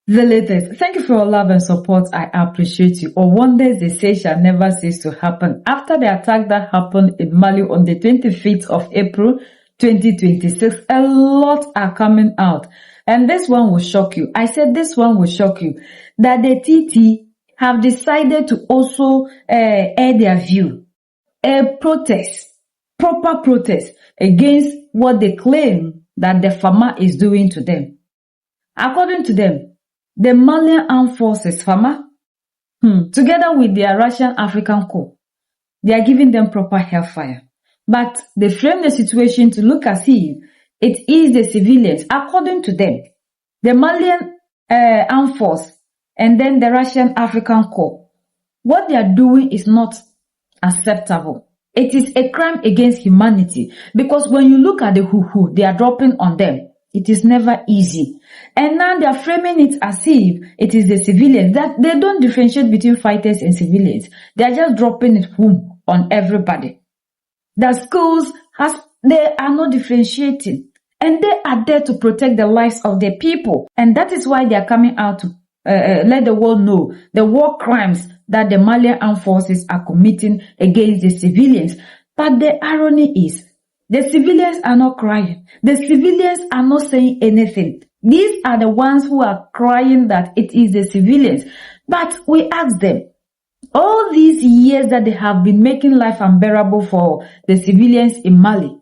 The latest. Thank you for your love and support. I appreciate you. Or wonders they say shall never cease to happen. After the attack that happened in Mali on the 25th of April 2026, a lot are coming out. And this one will shock you. I said this one will shock you. That the TT have decided to also air their view. A protest, proper protest against what they claim that the farmer is doing to them. According to them, the Malian Armed Forces, FAMA, together with their Russian African Corps, they are giving them proper hellfire. But they frame the situation to look as if it is the civilians, according to them, the Malian Armed Force and then the Russian African Corps. What they are doing is not acceptable. It is a crime against humanity because when you look at the who they are dropping on them, it is never easy. And now they are framing it as if it is the civilians. That they don't differentiate between fighters and civilians. They are just dropping it on everybody. The schools, they are not differentiating. And they are there to protect the lives of their people. And that is why they are coming out to let the world know the war crimes that the Malian armed forces are committing against the civilians. But the irony is, the civilians are not crying. The civilians are not saying anything. These are the ones who are crying that it is the civilians. But we ask them, all these years that they have been making life unbearable for the civilians in Mali,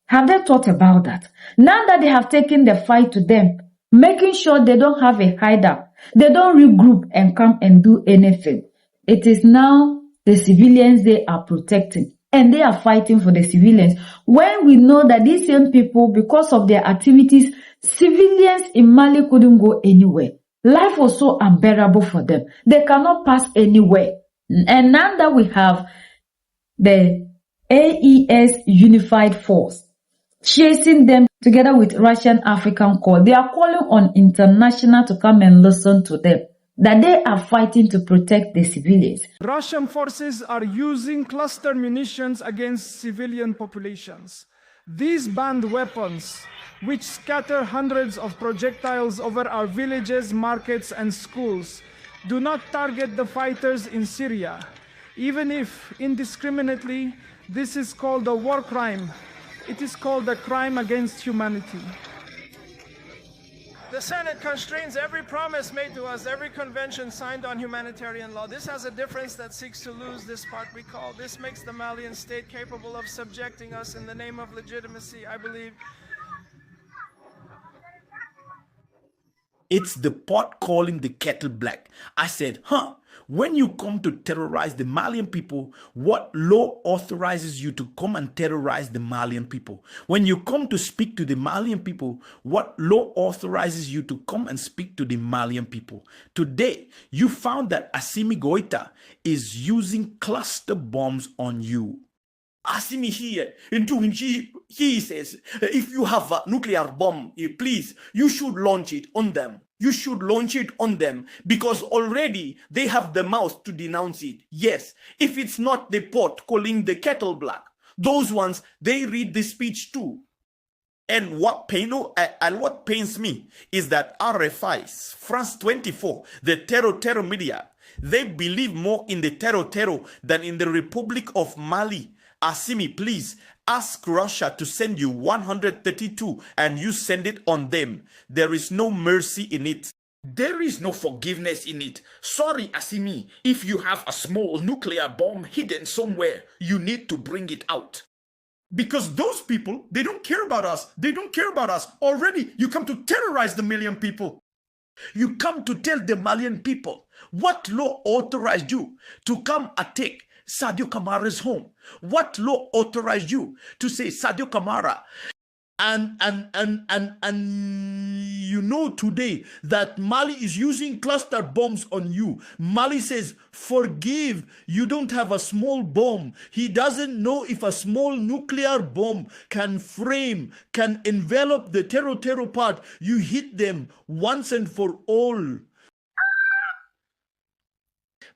have they thought about that? Now that they have taken the fight to them, making sure they don't have a hideout, they don't regroup and come and do anything. It is now the civilians they are protecting. And they are fighting for the civilians. When we know that these same people, because of their activities, civilians in Mali couldn't go anywhere. Life was so unbearable for them. They cannot pass anywhere. And now that we have the AES Unified Force chasing them together with Russian African Corps, they are calling on international to come and listen to them, that they are fighting to protect the civilians. Russian forces are using cluster munitions against civilian populations. These banned weapons, which scatter hundreds of projectiles over our villages, markets, and schools, do not target the fighters in Syria. Even if indiscriminately, this is called a war crime. It is called a crime against humanity. The Senate constrains every promise made to us, every convention signed on humanitarian law. This has a difference that seeks to lose this part we call. This makes the Malian state capable of subjecting us in the name of legitimacy, I believe. It's the pot calling the kettle black. I said, when you come to terrorize the Malian people, what law authorizes you to come and terrorize the Malian people? When you come to speak to the Malian people, what law authorizes you to come and speak to the Malian people? Today, you found that Assimi Goita is using cluster bombs on you. Assimi here, he says, if you have a nuclear bomb, please, you should launch it on them. You should launch it on them because already they have the mouth to denounce it. Yes, if it's not the pot calling the kettle black, those ones, they read the speech too. And what pains me is that RFIs, France 24, the terror media, they believe more in the terror than in the Republic of Mali. Assimi, please ask Russia to send you 132 and you send it on them. There is no mercy in it. There is no forgiveness in it. Sorry, Assimi, if you have a small nuclear bomb hidden somewhere, you need to bring it out. Because those people, they don't care about us. They don't care about us. Already, you come to terrorize the million people. You come to tell the Malian people what law authorized you to come attack Sadio Kamara's home. What law authorized you to say Sadio Kamara? And you know today that Mali is using cluster bombs on you. Mali says, forgive, you don't have a small bomb. He doesn't know if a small nuclear bomb can envelop the terror part. You hit them once and for all.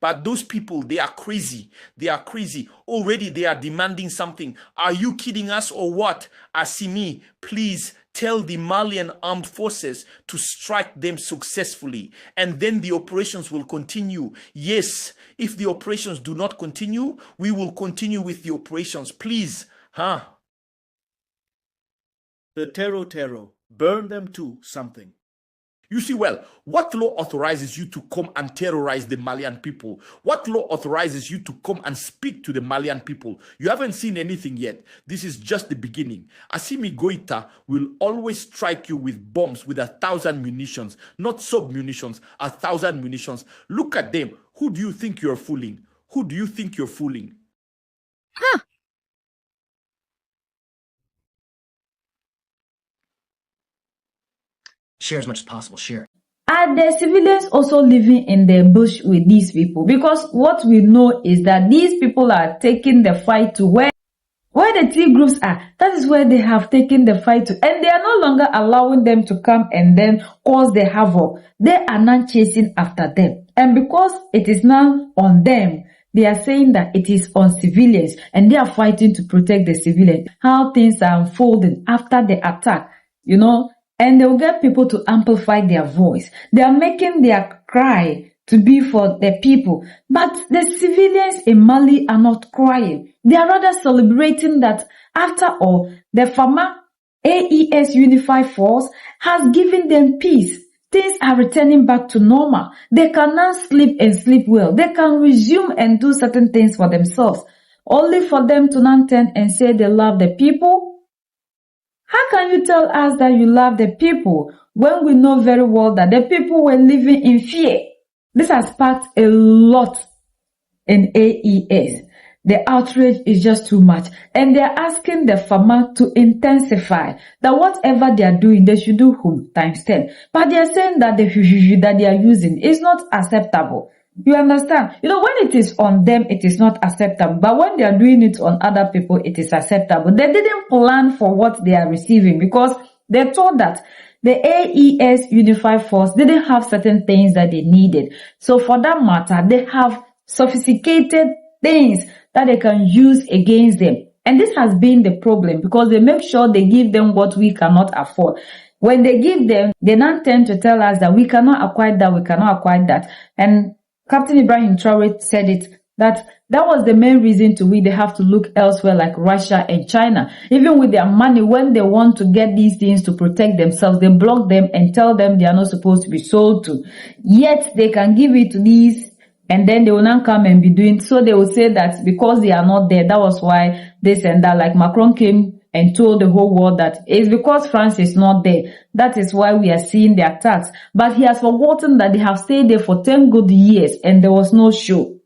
But those people, they are crazy. They are crazy. Already they are demanding something. Are you kidding us or what? Assimi, please tell the Malian armed forces to strike them successfully, and then the operations will continue. Yes, if the operations do not continue, we will continue with the operations. Please, huh? The Tero, burn them to something. You see, well, what law authorizes you to come and terrorize the Malian people? What law authorizes you to come and speak to the Malian people? You haven't seen anything yet. This is just the beginning. Assimi Goita will always strike you with bombs with 1,000 munitions, not sub-munitions, 1,000 munitions. Look at them. Who do you think you're fooling? Who do you think you're fooling? Huh. Share as much as possible, share. Are the civilians also living in the bush with these people? Because what we know is that these people are taking the fight to where the T groups are. That is where they have taken the fight to. And they are no longer allowing them to come and then cause the havoc. They are not chasing after them. And because it is now on them, they are saying that it is on civilians and they are fighting to protect the civilians. How things are unfolding after the attack, you know. And they will get people to amplify their voice. They are making their cry to be for the people. But the civilians in Mali are not crying. They are rather celebrating that after all, the former AES Unified Force has given them peace. Things are returning back to normal. They can now sleep and sleep well. They can resume and do certain things for themselves. Only for them to now turn and say they love the people. How can you tell us that you love the people when we know very well that the people were living in fear? This has sparked a lot in AES. The outrage is just too much. And they are asking the farmer to intensify that whatever they are doing, they should do home times 10. But they are saying that the that they are using is not acceptable. You understand? You know, when it is on them, it is not acceptable. But when they are doing it on other people, it is acceptable. They didn't plan for what they are receiving because they thought that the AES Unified Force didn't have certain things that they needed. So for that matter, they have sophisticated things that they can use against them. And this has been the problem because they make sure they give them what we cannot afford. When they give them, they now tend to tell us that we cannot acquire that, we cannot acquire that. And Captain Ibrahim Traore said it, that was the main reason to which they have to look elsewhere like Russia and China. Even with their money, when they want to get these things to protect themselves, they block them and tell them they are not supposed to be sold to. Yet they can give it to these and then they will not come and be doing. So they will say that because they are not there, that was why this and that. Like Macron came and told the whole world that it's because France is not there. That is why we are seeing the attacks. But he has forgotten that they have stayed there for 10 good years and there was no show.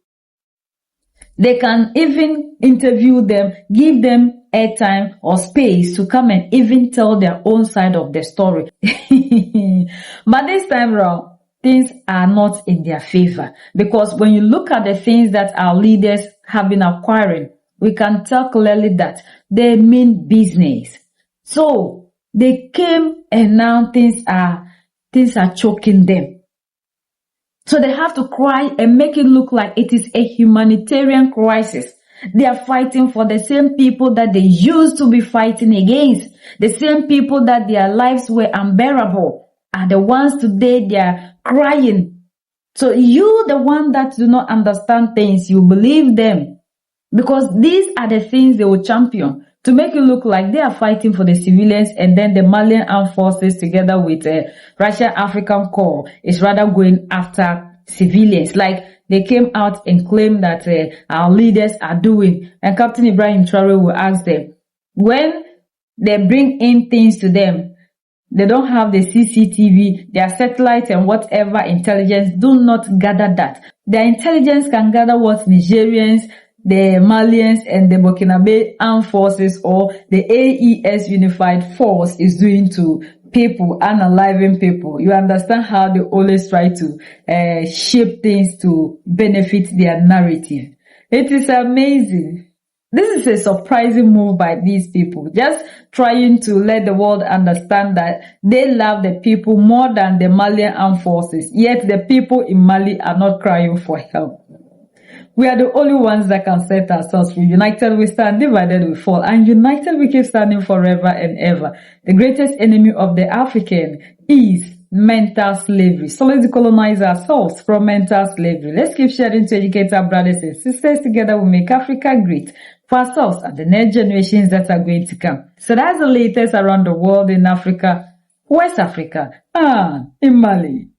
They can even interview them, give them airtime or space to come and even tell their own side of the story. But this time around, things are not in their favor. Because when you look at the things that our leaders have been acquiring, we can tell clearly that they mean business. So they came and now things are choking them. So they have to cry and make it look like it is a humanitarian crisis. They are fighting for the same people that they used to be fighting against. The same people that their lives were unbearable are the ones today they are crying. So you, the one that do not understand things, you believe them. Because these are the things they will champion to make it look like they are fighting for the civilians and then the Malian armed forces together with Russian African Corps is rather going after civilians. Like they came out and claimed that our leaders are doing. And Captain Ibrahim Traore will ask them, when they bring in things to them, they don't have the CCTV, their satellite and whatever intelligence do not gather that. Their intelligence can gather what Nigerians, the Malians and the Burkinabe armed forces or the AES Unified Force is doing to people, unaliving people. You understand how they always try to shape things to benefit their narrative. It is amazing. This is a surprising move by these people, just trying to let the world understand that they love the people more than the Malian armed forces, yet the people in Mali are not crying for help. We are the only ones that can set ourselves free. United we stand, divided we fall. And united we keep standing forever and ever. The greatest enemy of the African is mental slavery. So let's decolonize ourselves from mental slavery. Let's keep sharing to educate our brothers and sisters. Together we make Africa great for ourselves and the next generations that are going to come. So that's the latest around the world in Africa, West Africa, and in Mali.